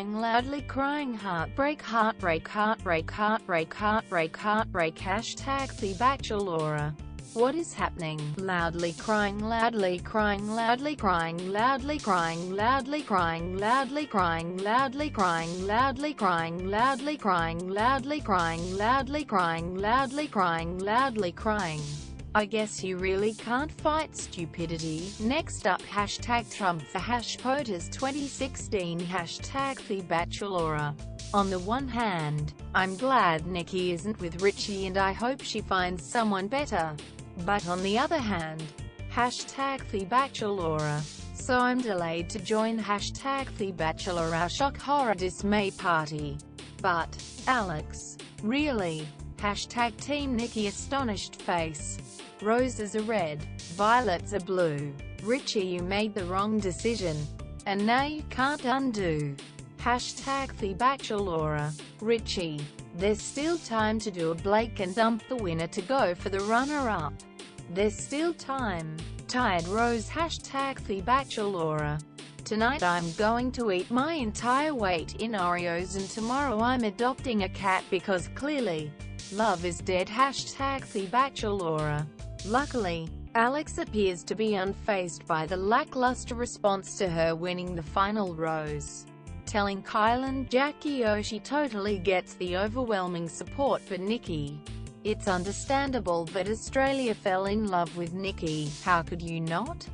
crying loudly, crying heartbreak, heartbreak, heartbreak, heartbreak, heartbreak, heartbreak, hashtag the Bachelor. What is happening? Loudly crying, loudly crying, loudly crying, loudly crying, loudly crying, loudly crying, loudly crying, loudly crying, loudly crying, loudly crying, loudly crying, loudly crying, loudly crying. I guess you really can't fight stupidity. Next up, hashtag Trump for #POTUS 2016, hashtag the Bachelor. On the one hand, I'm glad Nikki isn't with Richie and I hope she finds someone better. But on the other hand, hashtag the Bachelor. So I'm delayed to join hashtag the Bachelor shock horror dismay party. But, Alex, really? Hashtag Team Nikki astonished face. Roses are red, violets are blue. Richie, you made the wrong decision. And now you can't undo. Hashtag the Bachelor. Richie, there's still time to do a Blake and dump the winner to go for the runner-up. There's still time. Tired Rose, hashtag the Bachelor. Tonight I'm going to eat my entire weight in Oreos and tomorrow I'm adopting a cat because clearly, love is dead, hashtag the Bachelor. Luckily, Alex appears to be unfazed by the lackluster response to her winning the final rose, telling Kyle and Jackie she totally gets the overwhelming support for Nikki. It's understandable that Australia fell in love with Nikki, how could you not?